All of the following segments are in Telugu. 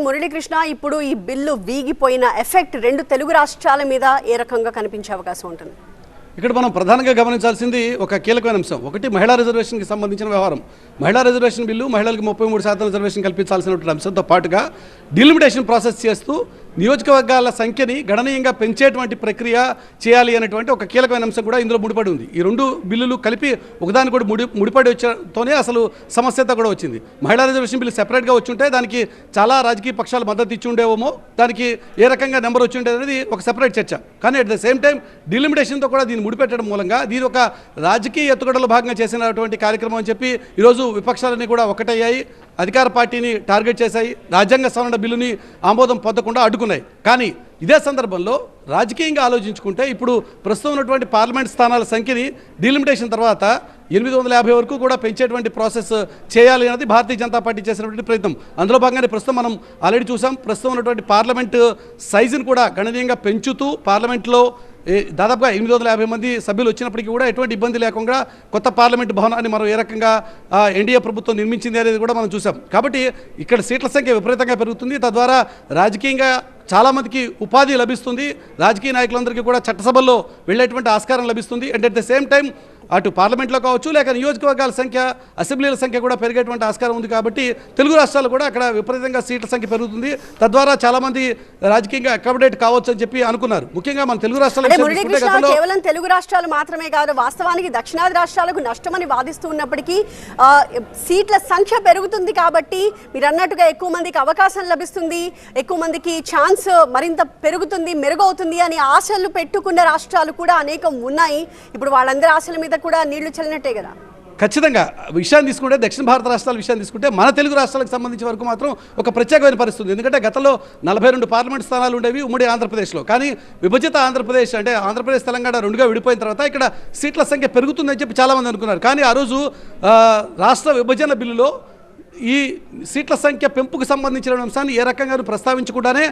మురళీకృష్ణ ఇప్పుడు ఈ బిల్లు వీగిపోయిన ఎఫెక్ట్ రెండు తెలుగు రాష్ట్రాల మీద ఏ రకంగా కనిపించే అవకాశం ఉంటుంది? ఇక్కడ మనం ప్రధానంగా గమనించాల్సింది ఒక కీలకమైన అంశం. ఒకటి మహిళా రిజర్వేషన్కి సంబంధించిన వ్యవహారం. మహిళా రిజర్వేషన్ బిల్లు మహిళలకు 33% రిజర్వేషన్ కల్పించాల్సినటువంటి అంశంతో పాటుగా డిలిమిటేషన్ ప్రాసెస్ చేస్తూ నియోజకవర్గాల సంఖ్యని గణనీయంగా పెంచేటువంటి ప్రక్రియ చేయాలి అనేటువంటి ఒక కీలకమైన అంశం కూడా ఇందులో ముడిపడి ఉంది. ఈ రెండు బిల్లులు కలిపి ఒకదాని కూడా ముడిపడి వచ్చేతోనే అసలు సమస్యత కూడా వచ్చింది. మహిళా రిజర్వేషన్ బిల్లు సెపరేట్గా వచ్చుంటే దానికి చాలా రాజకీయ పక్షాలు మద్దతు ఇచ్చి ఉండేవేమో, దానికి ఏ రకంగా నెంబర్ వచ్చి ఉండేది అనేది ఒక సెపరేట్ చర్చ. కానీ అట్ ద సేమ్ టైం డిలిమిటేషన్తో కూడా దీన్ని ముడిపెట్టడం మూలంగా దీని ఒక రాజకీయ ఎత్తుగడలో భాగంగా చేసినటువంటి కార్యక్రమం అని చెప్పి ఈరోజు విపక్షాలన్నీ కూడా ఒకటయ్యాయి, అధికార పార్టీని టార్గెట్ చేశాయి, రాజ్యాంగ సవరణ బిల్లుని ఆమోదం పొందకుండా అడ్డుకున్నాయి. కానీ ఇదే సందర్భంలో రాజకీయంగా ఆలోచించుకుంటే ఇప్పుడు ప్రస్తుతం ఉన్నటువంటి పార్లమెంట్ స్థానాల సంఖ్యని డిలిమిటేషన్ తర్వాత 850 వరకు కూడా పెంచేటువంటి ప్రాసెస్ చేయాలి అనేది భారతీయ జనతా పార్టీ చేసినటువంటి ప్రయత్నం. అందులో భాగంగానే ప్రస్తుతం మనం ఆల్రెడీ చూసాం, ప్రస్తుతం ఉన్నటువంటి పార్లమెంట్ సైజును కూడా గణనీయంగా పెంచుతూ పార్లమెంట్లో దాదాపుగా 850 మంది సభ్యులు వచ్చినప్పటికీ కూడా ఎటువంటి ఇబ్బంది లేకుండా కొత్త పార్లమెంటు భవనాన్ని మనం ఏ రకంగా ఎన్డీఏ ప్రభుత్వం నిర్మించింది అనేది కూడా మనం చూసాం. కాబట్టి ఇక్కడ సీట్ల సంఖ్య విపరీతంగా పెరుగుతుంది. తద్వారా రాజకీయంగా చాలామందికి ఉపాధి లభిస్తుంది, రాజకీయ నాయకులందరికీ కూడా చట్టసభల్లో వెళ్ళేటువంటి ఆస్కారం లభిస్తుంది. And at the same time అటు పార్లమెంట్లో కావచ్చు లేక నియోజకవర్గాల సంఖ్య, అసెంబ్లీల సంఖ్య కూడా పెరిగేటువంటి ఆస్కారం ఉంది. కాబట్టి తెలుగు రాష్ట్రాలు కూడా అక్కడ విపరీతంగా సీట్ల సంఖ్య పెరుగుతుంది. తద్వారా చాలామంది రాజకీయంగా అకామిడేట్ కావచ్చు అని చెప్పి అనుకున్నారు. ముఖ్యంగా మన తెలుగు రాష్ట్రాలు కేవలం తెలుగు రాష్ట్రాలు మాత్రమే కాదు, వాస్తవానికి దక్షిణాది రాష్ట్రాలకు నష్టమని వాదిస్తూ ఉన్నప్పటికీ సీట్ల సంఖ్య పెరుగుతుంది కాబట్టి మీరు అన్నట్టుగా ఎక్కువ మందికి అవకాశం లభిస్తుంది, ఎక్కువ మందికి ఛాన్స్ మరింత పెరుగుతుంది, మెరుగవుతుంది అని ఆశలు పెట్టుకున్న రాష్ట్రాలు కూడా అనేకం ఉన్నాయి. ఇప్పుడు వాళ్ళందరి ఆశల మీద కూడా నీళ్లు చల్లినట్టే కదా. ఖచ్చితంగా విషయాన్ని తీసుకుంటే, దక్షిణ భారత రాష్ట్రాల విషయాన్ని తీసుకుంటే మన తెలుగు రాష్ట్రాలకు సంబంధించిన వరకు మాత్రం ఒక ప్రత్యేకమైన పరిస్థితి. ఎందుకంటే గతంలో 42 పార్లమెంట్ స్థానాలు ఉండేవి ఉమ్మడి ఆంధ్రప్రదేశ్లో. కానీ విభజిత ఆంధ్రప్రదేశ్ అంటే ఆంధ్రప్రదేశ్ తెలంగాణ రెండుగా విడిపోయిన తర్వాత ఇక్కడ సీట్ల సంఖ్య పెరుగుతుందని చెప్పి చాలామంది అనుకున్నారు. కానీ ఆ రోజు రాష్ట్ర విభజన బిల్లులో ఈ సీట్ల సంఖ్య పెంపుకు సంబంధించిన అంశాన్ని ఏ రకంగా ప్రస్తావించకుండానే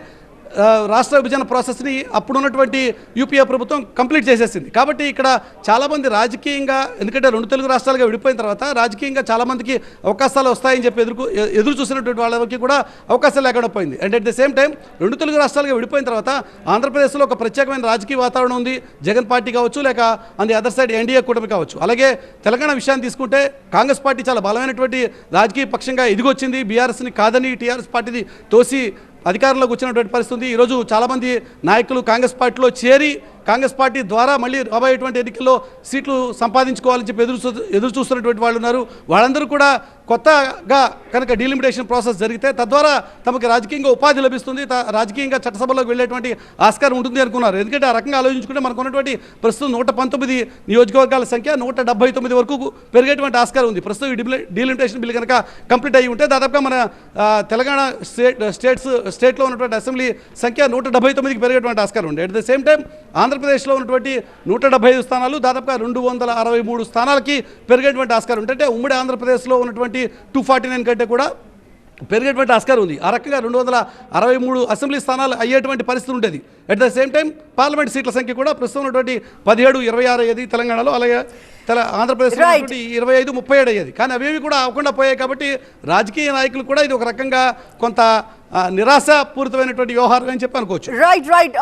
రాష్ట్ర విభజన ప్రాసెస్ని అప్పుడున్నటువంటి యూపీఏ ప్రభుత్వం కంప్లీట్ చేసేసింది. కాబట్టి ఇక్కడ చాలామంది రాజకీయంగా, ఎందుకంటే రెండు తెలుగు రాష్ట్రాలుగా విడిపోయిన తర్వాత రాజకీయంగా చాలామందికి అవకాశాలు వస్తాయని చెప్పి ఎదురు చూసినటువంటి వాళ్ళకి కూడా అవకాశాలు లేకుండా పోయింది. And at the same time రెండు తెలుగు రాష్ట్రాలుగా విడిపోయిన తర్వాత ఆంధ్రప్రదేశ్లో ఒక ప్రత్యేకమైన రాజకీయ వాతావరణం ఉంది. జగన్ పార్టీ కావచ్చు లేక on the other side NDA కూటమి కావచ్చు. అలాగే తెలంగాణ విషయాన్ని తీసుకుంటే కాంగ్రెస్ పార్టీ చాలా బలమైనటువంటి రాజకీయ పక్షంగా ఎదిగొచ్చింది. బీఆర్ఎస్ని కాదని టీఆర్ఎస్ పార్టీని తోసి అధికారంలోకి వచ్చినటువంటి పరిస్థితి. ఈరోజు చాలామంది నాయకులు కాంగ్రెస్ పార్టీలో చేరి కాంగ్రెస్ పార్టీ ద్వారా మళ్ళీ రాబోయేటువంటి ఎన్నికల్లో సీట్లు సంపాదించుకోవాలని చెప్పి ఎదురు చూస్తున్నటువంటి వాళ్ళు ఉన్నారు. వాళ్ళందరూ కూడా కొత్తగా కనుక డీలిమిటేషన్ ప్రాసెస్ జరిగితే తద్వారా తమకు రాజకీయంగా ఉపాధి లభిస్తుంది, రాజకీయంగా చట్టసభలోకి వెళ్ళేటువంటి ఆస్కారం ఉంటుంది అనుకున్నారు. ఎందుకంటే ఆ రకంగా ఆలోచించుకుంటే మనకు ఉన్నటువంటి ప్రస్తుతం 119 నియోజకవర్గాల సంఖ్య 179 వరకు పెరిగేటువంటి ఆస్కారం ఉంది. ప్రస్తుతం ఈ డీలిమిటేషన్ బిల్ కనుక కంప్లీట్ అయ్యి ఉంటే దాదాపుగా మన తెలంగాణ స్టేట్లో ఉన్నటువంటి అసెంబ్లీ సంఖ్య 179కి పెరిగేటువంటి ఆస్కారం ఉంది. అట్ ద సేమ్ టైం ఆంధ్రప్రదేశ్లో ఉన్నటువంటి 175 స్థానాలు దాదాపుగా 263 స్థానాలకి పెరిగేటువంటి ఆస్కారం ఉంటుంది. అంటే ఉమ్మడి ఆంధ్రప్రదేశ్లో ఉన్నటువంటి 249 కంటే కూడా పెరిగేటువంటి ఆస్కారం ఉంది. ఆ రకంగా 263 అసెంబ్లీ స్థానాలు అయ్యేటువంటి పరిస్థితి ఉండేది. At the same time parliament సీట్ల సంఖ్య కూడా ప్రస్తుతం ఉన్నటువంటి 17, 26 అయ్యేది తెలంగాణలో, అలాగే ఆంధ్రప్రదేశ్లో 25, 37 అయ్యేది. కానీ అవేవి కూడా అవ్వకుండా పోయాయి. కాబట్టి రాజకీయ నాయకులు కూడా ఇది ఒక రకంగా కొంత నిరాశపూరితమైనటువంటి వ్యవహారం అని చెప్పి అనుకోవచ్చు. రైట్.